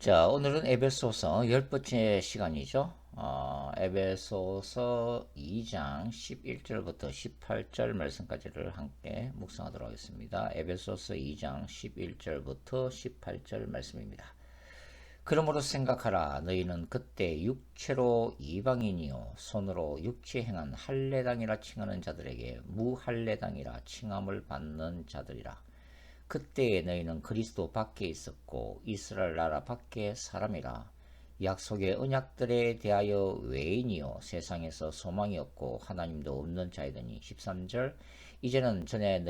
자, 오늘은 에베소서 10번째 시간이죠. 에베소서 2장 11절부터 18절 말씀까지를 함께 묵상하도록 하겠습니다. 에베소서 2장 11절부터 18절 말씀입니다. 그러므로 생각하라. 너희는 그때 육체로 이방인이요 손으로 육체 행한 할례당이라 칭하는 자들에게 무할례당이라 칭함을 받는 자들이라. 그때에 너희는 그리스도 밖에 있었고 이스라엘 나라 밖에 사람이라. 약속의 언약들에 대하여 외인이요 세상에서 소망이 없고 하나님도 없는 자이더니. 13절 이제는 전에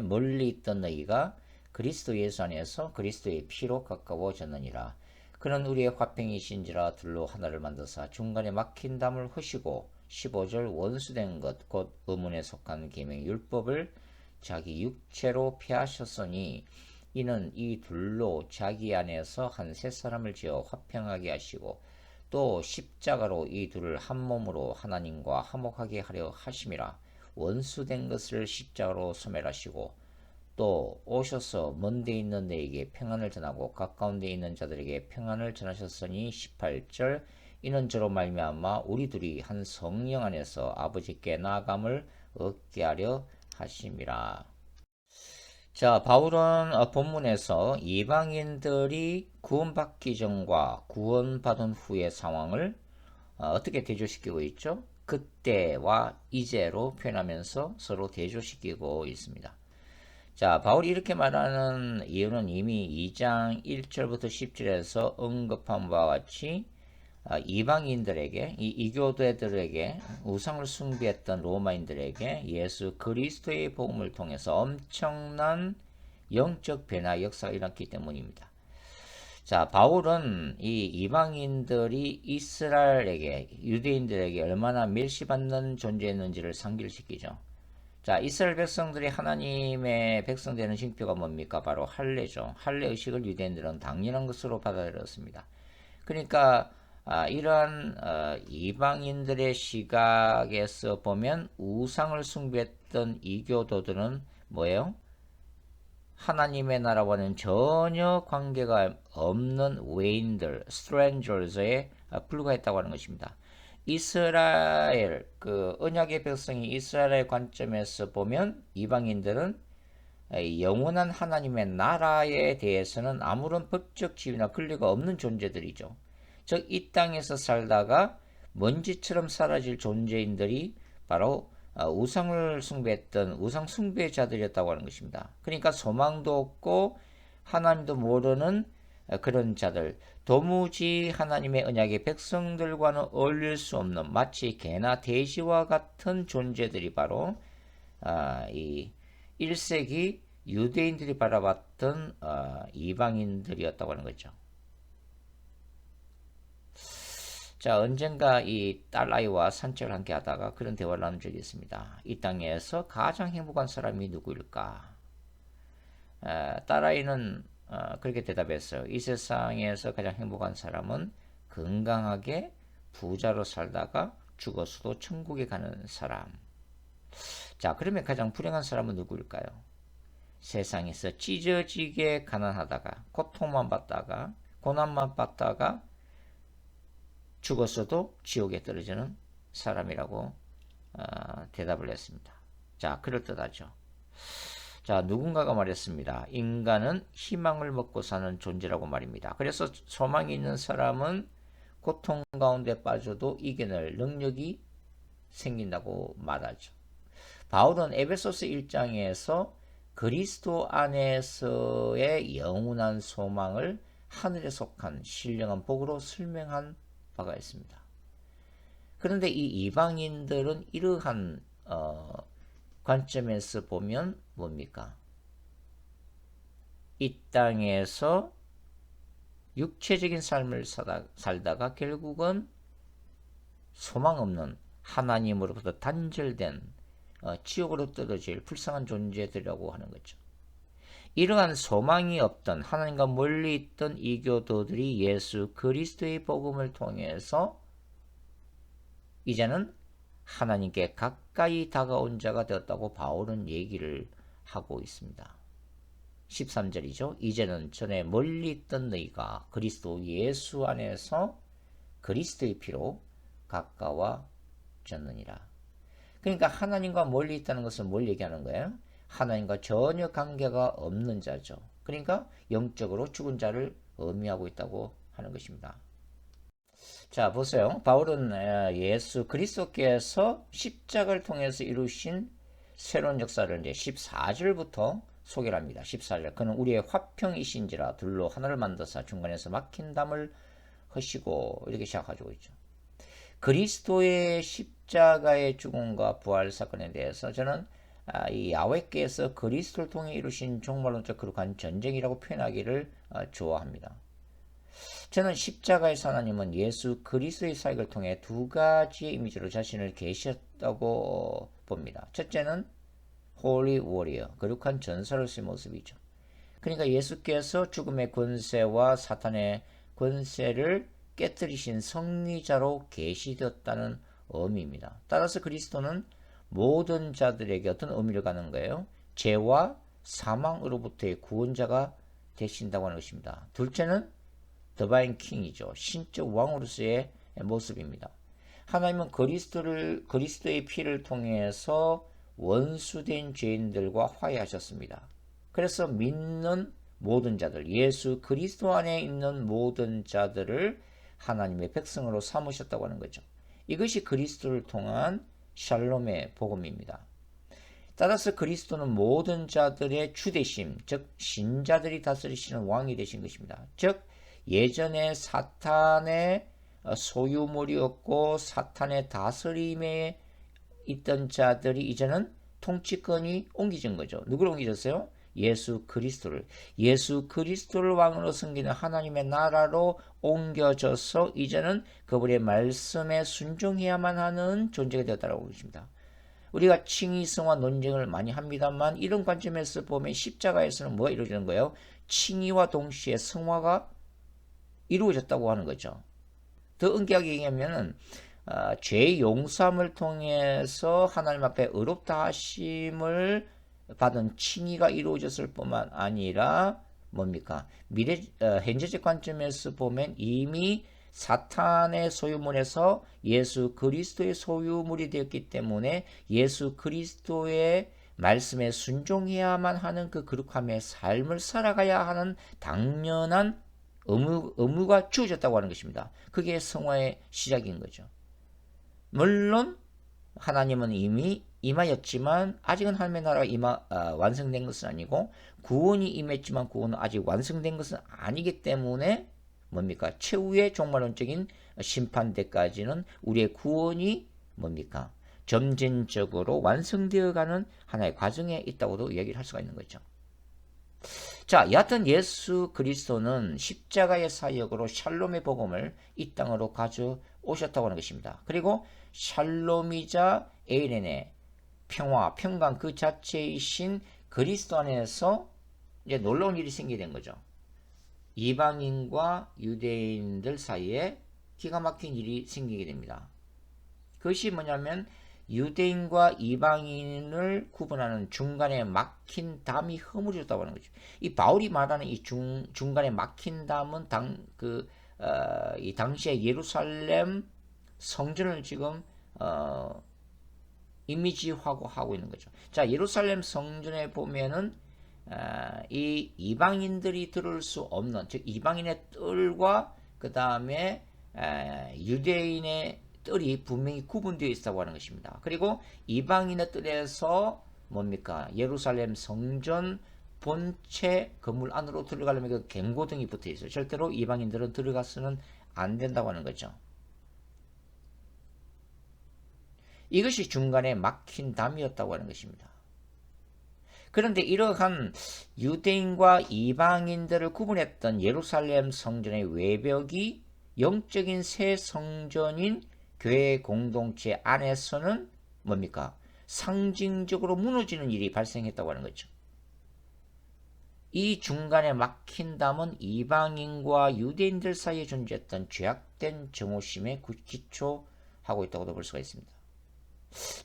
멀리 있던 너희가 그리스도 예수 안에서 그리스도의 피로 가까워졌느니라. 그는 우리의 화평이신지라 둘로 하나를 만드사 중간에 막힌 담을 허시고. 15절 원수된 것 곧 의문에 속한 계명 율법을 자기 육체로 폐하셨으니 이는 이 둘로 자기 안에서 한 세 사람을 지어 화평하게 하시고 또 십자가로 이 둘을 한 몸으로 하나님과 화목하게 하려 하심이라. 원수된 것을 십자가로 소멸하시고 또 오셔서 먼 데 있는 너에게 평안을 전하고 가까운 데 있는 자들에게 평안을 전하셨으니. 18절 이는 저로 말미암아 우리 둘이 한 성령 안에서 아버지께 나아감을 얻게 하려 하심이라. 자, 바울은 본문에서 이방인들이 구원받기 전과 구원받은 후의 상황을 어떻게 대조시키고 있죠? 그때와 이제로 표현하면서 서로 대조시키고 있습니다. 자, 바울이 이렇게 말하는 이유는 이미 2장 1절부터 10절에서 언급한 바와 같이 이방인들에게, 이 이교도들에게, 우상을 숭배했던 로마인들에게 예수 그리스도의 복음을 통해서 엄청난 영적 변화 역사가 일어났기 때문입니다. 자, 바울은 이 이방인들이 이스라엘에게, 유대인들에게 얼마나 멸시받는 존재였는지를 상기시키죠. 자, 이스라엘 백성들이 하나님의 백성 되는 징표가 뭡니까? 바로 할례죠. 할례 의식을 유대인들은 당연한 것으로 받아들였습니다. 그러니까 이러한 이방인들의 시각에서 보면 우상을 숭배했던 이교도들은 뭐예요? 하나님의 나라와는 전혀 관계가 없는 외인들, strangers에 불과했다고 하는 것입니다. 이스라엘, 그 언약의 백성이 이스라엘의 관점에서 보면 이방인들은 영원한 하나님의 나라에 대해서는 아무런 법적 지위나 권리가 없는 존재들이죠. 즉, 이 땅에서 살다가 먼지처럼 사라질 존재인들이 바로 우상을 숭배했던 우상 숭배자들이었다고 하는 것입니다. 그러니까 소망도 없고 하나님도 모르는 그런 자들, 도무지 하나님의 언약의 백성들과는 어울릴 수 없는 마치 개나 돼지와 같은 존재들이 바로 이 1세기 유대인들이 바라봤던 이방인들이었다고 하는 거죠. 자, 언젠가 이 딸아이와 산책을 함께 하다가 그런 대화를 나눈 적이 있습니다. 이 땅에서 가장 행복한 사람이 누구일까? 딸아이는 그렇게 대답했어요. 이 세상에서 가장 행복한 사람은 건강하게 부자로 살다가 죽어서도 천국에 가는 사람. 자, 그러면 가장 불행한 사람은 누구일까요? 세상에서 찢어지게 가난하다가 고통만 받다가 고난만 받다가 죽었어도 지옥에 떨어지는 사람이라고 대답을 했습니다. 자, 그럴듯하죠. 자, 누군가가 말했습니다. 인간은 희망을 먹고 사는 존재라고 말입니다. 그래서 소망이 있는 사람은 고통 가운데 빠져도 이겨낼 능력이 생긴다고 말하죠. 바울은 에베소서 1장에서 그리스도 안에서의 영원한 소망을 하늘에 속한 신령한 복으로 설명한 바가 있습니다. 그런데 이 이방인들은 이러한 관점에서 보면 뭡니까? 이 땅에서 육체적인 삶을 살다가 결국은 소망 없는 하나님으로부터 단절된 지옥으로 떨어질 불쌍한 존재들이라고 하는 거죠. 이러한 소망이 없던 하나님과 멀리 있던 이교도들이 예수 그리스도의 복음을 통해서 이제는 하나님께 가까이 다가온 자가 되었다고 바울은 얘기를 하고 있습니다. 13절이죠. 이제는 전에 멀리 있던 너희가 그리스도 예수 안에서 그리스도의 피로 가까워졌느니라. 그러니까 하나님과 멀리 있다는 것은 뭘 얘기하는 거예요? 하나님과 전혀 관계가 없는 자죠. 그러니까 영적으로 죽은 자를 의미하고 있다고 하는 것입니다. 자, 보세요. 바울은 예수 그리스도께서 십자가를 통해서 이루신 새로운 역사를 이제 14절부터 소개를 합니다. 14절. 그는 우리의 화평이신지라 둘로 하나를 만드사 중간에서 막힌 담을 허시고 이렇게 시작하고 있죠. 그리스도의 십자가의 죽음과 부활 사건에 대해서 저는 이 야훼께서 그리스도를 통해 이루신 종말론적 거룩한 전쟁이라고 표현하기를 좋아합니다. 저는 십자가에서 하나님은 예수 그리스도의 사역을 통해 두 가지의 이미지로 자신을 계셨다고 봅니다. 첫째는 홀리 워리어, 거룩한 전사로서의 모습이죠. 그러니까 예수께서 죽음의 권세와 사탄의 권세를 깨뜨리신 승리자로 계시되었다는 의미입니다. 따라서 그리스도는 모든 자들에게 어떤 의미를 갖는 거예요? 죄와 사망으로부터의 구원자가 되신다고 하는 것입니다. 둘째는 더바인 킹이죠. 신적 왕으로서의 모습입니다. 하나님은 그리스도의 피를 통해서 원수된 죄인들과 화해하셨습니다. 그래서 믿는 모든 자들, 예수 그리스도 안에 있는 모든 자들을 하나님의 백성으로 삼으셨다고 하는 거죠. 이것이 그리스도를 통한 샬롬의 복음입니다. 따라서 그리스도는 모든 자들의 주되심, 즉 신자들이 다스리시는 왕이 되신 것입니다. 즉 예전에 사탄의 소유물이었고 사탄의 다스림에 있던 자들이 이제는 통치권이 옮겨진 거죠. 누구를 옮겨졌어요? 예수 그리스도를. 예수 그리스도를 왕으로 섬기는 하나님의 나라로 옮겨져서 이제는 그분의 말씀에 순종해야만 하는 존재가 되었다고 그러십니다. 우리가 칭의성화 논쟁을 많이 합니다만 이런 관점에서 보면 십자가에서는 뭐가 이루어지는 거예요? 칭의와 동시에 성화가 이루어졌다고 하는 거죠. 더 은기하게 얘기하면은 죄 용서함을 통해서 하나님 앞에 의롭다 하심을 받은 칭의가 이루어졌을 뿐만 아니라 뭡니까? 현재적 관점에서 보면 이미 사탄의 소유물에서 예수 그리스도의 소유물이 되었기 때문에 예수 그리스도의 말씀에 순종해야만 하는 그 거룩함의 삶을 살아가야 하는 당연한 의무가 주어졌다고 하는 것입니다. 그게 성화의 시작인 거죠. 물론 하나님은 이미 임하였지만 아직은 하나님의 나라가 완성된 것은 아니고 구원이 임했지만 구원은 아직 완성된 것은 아니기 때문에 뭡니까? 최후의 종말론적인 심판대까지는 우리의 구원이 뭡니까? 점진적으로 완성되어가는 하나의 과정에 있다고도 이야기를 할 수가 있는 거죠. 자, 여하튼 예수 그리스도는 십자가의 사역으로 샬롬의 복음을 이 땅으로 가져오셨다고 하는 것입니다. 그리고 샬롬이자 에이렌의 평화, 평강 그 자체이신 그리스도 안에서 이제 놀라운 일이 생기게 된 거죠. 이방인과 유대인들 사이에 기가 막힌 일이 생기게 됩니다. 그것이 뭐냐면 유대인과 이방인을 구분하는 중간에 막힌 담이 허물어졌다고 하는 거죠. 이 바울이 말하는 이 중간에 막힌 담은 이 당시에 예루살렘 성전을 지금 이미지화고 하고 있는 거죠. 자, 예루살렘 성전에 보면은 이 이방인들이 들어올 수 없는, 즉 이방인의 뜰과 그 다음에 유대인의 뜰이 분명히 구분되어 있다고 하는 것입니다. 그리고 이방인의 뜰에서 뭡니까? 예루살렘 성전 본체 건물 안으로 들어가려면 그 경고등이 붙어 있어요. 절대로 이방인들은 들어가서는 안 된다고 하는 거죠. 이것이 중간에 막힌 담이었다고 하는 것입니다. 그런데 이러한 유대인과 이방인들을 구분했던 예루살렘 성전의 외벽이 영적인 새 성전인 교회 공동체 안에서는 뭡니까? 상징적으로 무너지는 일이 발생했다고 하는 거죠. 이 중간에 막힌 담은 이방인과 유대인들 사이에 존재했던 죄악된 정오심에 기초하고 있다고도 볼 수가 있습니다.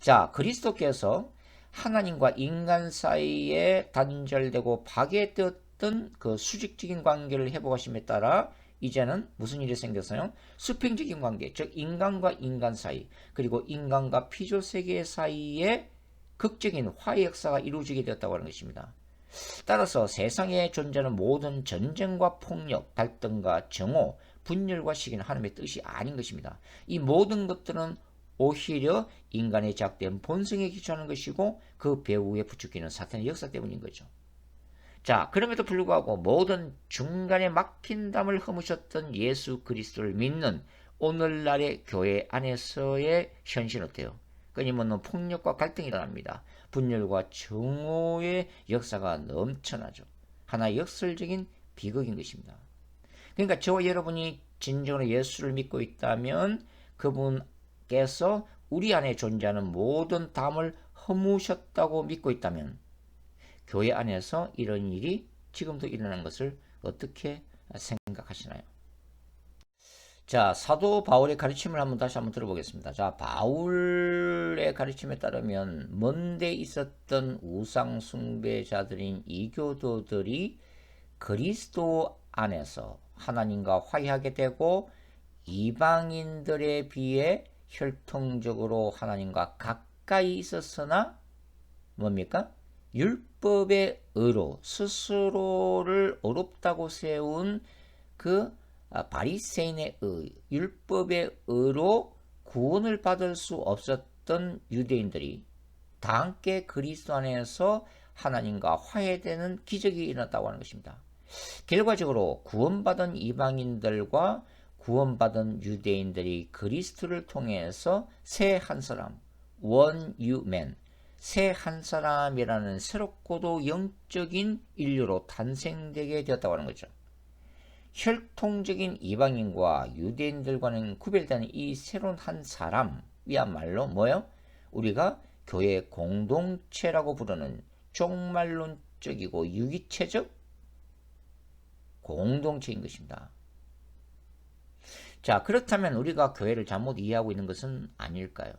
자, 그리스도께서 하나님과 인간 사이에 단절되고 파괴되었던 그 수직적인 관계를 회복하심에 따라 이제는 무슨 일이 생겼어요? 수평적인 관계, 즉 인간과 인간 사이, 그리고 인간과 피조 세계 사이에 극적인 화해 역사가 이루어지게 되었다고 하는 것입니다. 따라서 세상에 존재하는 모든 전쟁과 폭력, 갈등과 정오, 분열과 시기는 하나님의 뜻이 아닌 것입니다. 이 모든 것들은 오히려 인간의 제약된 본성에 기초하는 것이고 그 배후에 부추기는 사탄의 역사 때문인 거죠. 자, 그럼에도 불구하고 모든 중간에 막힌 담을 허무셨던 예수 그리스도를 믿는 오늘날의 교회 안에서의 현실은 어때요? 끊임없는 폭력과 갈등이 일어납니다. 분열과 정오의 역사가 넘쳐나죠. 하나의 역설적인 비극인 것입니다. 그러니까 저와 여러분이 진정으로 예수를 믿고 있다면 그분께서 우리 안에 존재하는 모든 담을 허무셨다고 믿고 있다면 교회 안에서 이런 일이 지금도 일어나는 것을 어떻게 생각하시나요? 자, 사도 바울의 가르침을 다시 한번 들어보겠습니다. 자, 바울의 가르침에 따르면 먼데 있었던 우상 숭배자들인 이교도들이 그리스도 안에서 하나님과 화해하게 되고 이방인들에 비해 혈통적으로 하나님과 가까이 있었으나 뭡니까? 율법의 의로 스스로를 어렵다고 세운 그 바리새인의 의, 율법의 의로 구원을 받을 수 없었던 유대인들이 다 함께 그리스도 안에서 하나님과 화해되는 기적이 일어났다고 하는 것입니다. 결과적으로 구원받은 이방인들과 구원받은 유대인들이 그리스도를 통해서 새 한 사람, one new man, 새 한 사람이라는 새롭고도 영적인 인류로 탄생되게 되었다고 하는 거죠. 혈통적인 이방인과 유대인들과는 구별되는 이 새로운 한 사람이야말로 뭐예요? 우리가 교회 공동체라고 부르는 종말론적이고 유기체적 공동체인 것입니다. 자, 그렇다면 우리가 교회를 잘못 이해하고 있는 것은 아닐까요?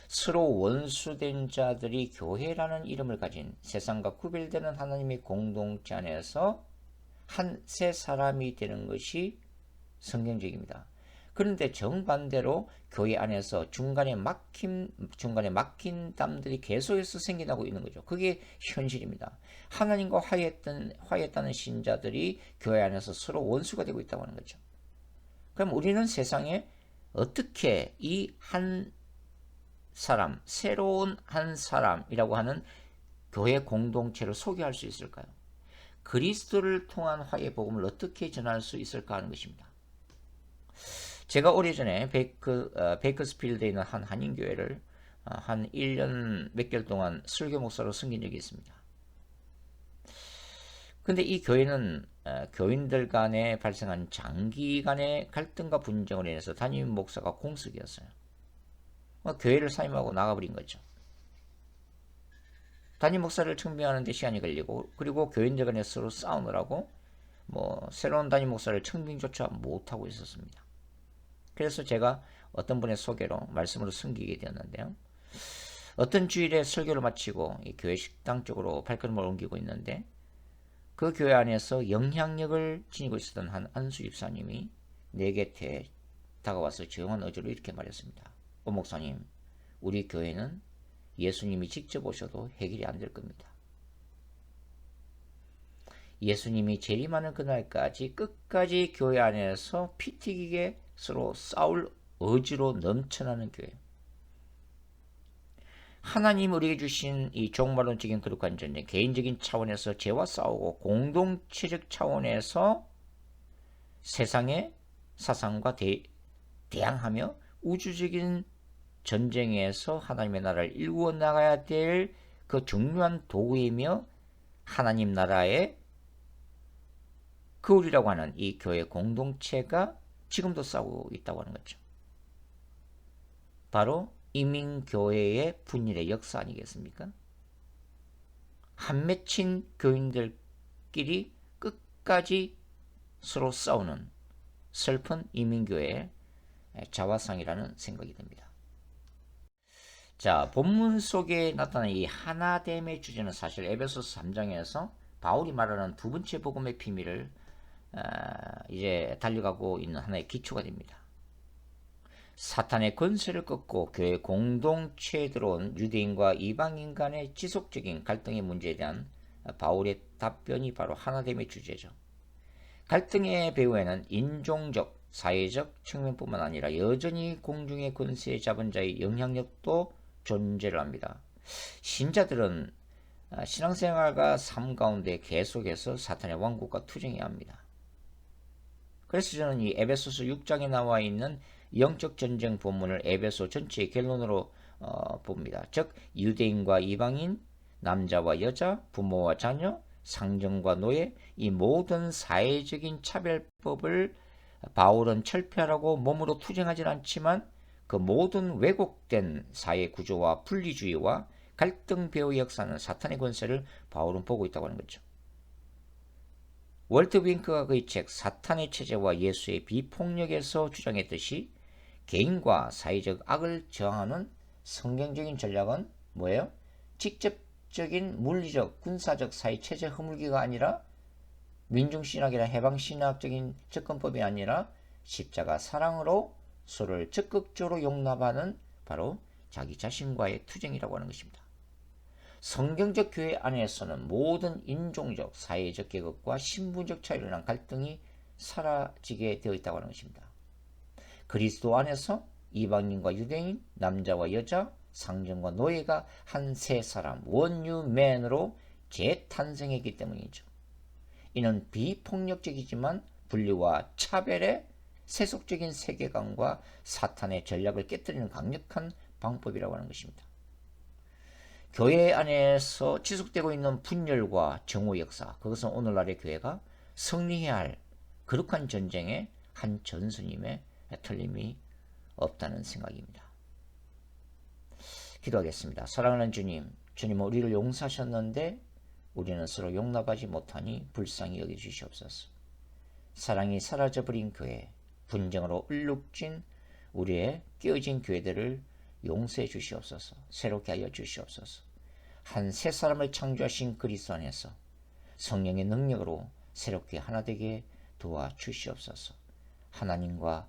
서로 원수된 자들이 교회라는 이름을 가진 세상과 구별되는 하나님의 공동체 안에서 한 세 사람이 되는 것이 성경적입니다. 그런데 정반대로 교회 안에서 중간에 막힌 담들이 계속해서 생겨나고 있는 거죠. 그게 현실입니다. 하나님과 화해했다는 신자들이 교회 안에서 서로 원수가 되고 있다고 하는 거죠. 그럼 우리는 세상에 어떻게 이 한 사람, 새로운 한 사람이라고 하는 교회 공동체를 소개할 수 있을까요? 그리스도를 통한 화해 복음을 어떻게 전할 수 있을까 하는 것입니다. 제가 오래전에 베이커스필드에 있는 한 한인교회를 한 1년 몇 개월 동안 설교 목사로 섬긴 적이 있습니다. 근데 이 교회는 교인들 간에 발생한 장기간의 갈등과 분쟁으로 인해서 담임 목사가 공석이었어요. 교회를 사임하고 나가버린 거죠. 담임 목사를 청빙하는데 시간이 걸리고, 그리고 교인들 간에 서로 싸우느라고 새로운 담임 목사를 청빙조차 못하고 있었습니다. 그래서 제가 어떤 분의 소개로 말씀으로 섬기게 되었는데요. 어떤 주일에 설교를 마치고 이 교회 식당 쪽으로 발걸음을 옮기고 있는데 그 교회 안에서 영향력을 지니고 있었던 한 안수 집사님이 내 곁에 다가와서 조용한 어조로 이렇게 말했습니다. 목사님, 우리 교회는 예수님이 직접 오셔도 해결이 안 될 겁니다. 예수님이 재림하는 그날까지 끝까지 교회 안에서 피 튀기게 서로 싸울 의지로 넘쳐나는 교회. 하나님 우리에게 주신 이 종말론적인 거룩한 전쟁, 개인적인 차원에서 죄와 싸우고 공동체적 차원에서 세상의 사상과 대항하며 우주적인 전쟁에서 하나님의 나라를 일구어 나가야 될 그 중요한 도구이며 하나님 나라의 거울이라고 하는 이 교회 공동체가 지금도 싸우고 있다고 하는 거죠. 바로 이민교회의 분열의 역사 아니겠습니까? 한 맺힌 교인들끼리 끝까지 서로 싸우는 슬픈 이민교회의 자화상이라는 생각이 듭니다. 자, 본문 속에 나타난 이 하나됨의 주제는 사실 에베소서 3장에서 바울이 말하는 두 번째 복음의 비밀을 이제 달려가고 있는 하나의 기초가 됩니다. 사탄의 권세를 꺾고 교회 공동체에 들어온 유대인과 이방인 간의 지속적인 갈등의 문제에 대한 바울의 답변이 바로 하나됨의 주제죠. 갈등의 배후에는 인종적, 사회적 측면뿐만 아니라 여전히 공중의 권세에 잡은 자의 영향력도 존재를 합니다. 신자들은 신앙생활과 삶 가운데 계속해서 사탄의 왕국과 투쟁해야 합니다. 그래서 저는 이 에베소서 6장에 나와 있는 영적 전쟁 본문을 에베소 전체의 결론으로 봅니다. 즉 유대인과 이방인, 남자와 여자, 부모와 자녀, 상정과 노예, 이 모든 사회적인 차별법을 바울은 철폐하라고 몸으로 투쟁하진 않지만 그 모든 왜곡된 사회 구조와 분리주의와 갈등 배후의 역사는 사탄의 권세를 바울은 보고 있다고 하는 거죠. 월트 윙크가 그의 책 사탄의 체제와 예수의 비폭력에서 주장했듯이 개인과 사회적 악을 저항하는 성경적인 전략은 뭐예요? 직접적인 물리적, 군사적 사회 체제 허물기가 아니라 민중신학이나 해방신학적인 접근법이 아니라 십자가 사랑으로 서로를 적극적으로 용납하는 바로 자기 자신과의 투쟁이라고 하는 것입니다. 성경적 교회 안에서는 모든 인종적, 사회적 계급과 신분적 차이로 인한 갈등이 사라지게 되어 있다고 하는 것입니다. 그리스도 안에서 이방인과 유대인, 남자와 여자, 상정과 노예가 한 세 사람, 원유맨으로 재탄생했기 때문이죠. 이는 비폭력적이지만 분리와 차별의 세속적인 세계관과 사탄의 전략을 깨뜨리는 강력한 방법이라고 하는 것입니다. 교회 안에서 지속되고 있는 분열과 정오 역사, 그것은 오늘날의 교회가 승리해야 할 거룩한 전쟁의 한 전선임에 틀림이 없다는 생각입니다. 기도하겠습니다. 사랑하는 주님, 주님은 우리를 용서하셨는데 우리는 서로 용납하지 못하니 불쌍히 여겨주시옵소서. 사랑이 사라져버린 교회, 분쟁으로 얼룩진 우리의 깨어진 교회들을 용서해 주시옵소서. 새롭게 하여 주시옵소서. 한 세 사람을 창조하신 그리스도 안에서 성령의 능력으로 새롭게 하나 되게 도와주시옵소서. 하나님과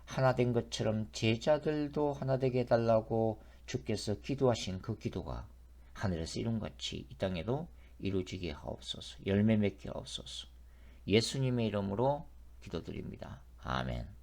하나 된 것처럼 제자들도 하나 되게 해달라고 주께서 기도하신 그 기도가 하늘에서 이룬같이 이 땅에도 이루어지게 하옵소서. 열매 맺게 하옵소서. 예수님의 이름으로 기도드립니다. 아멘.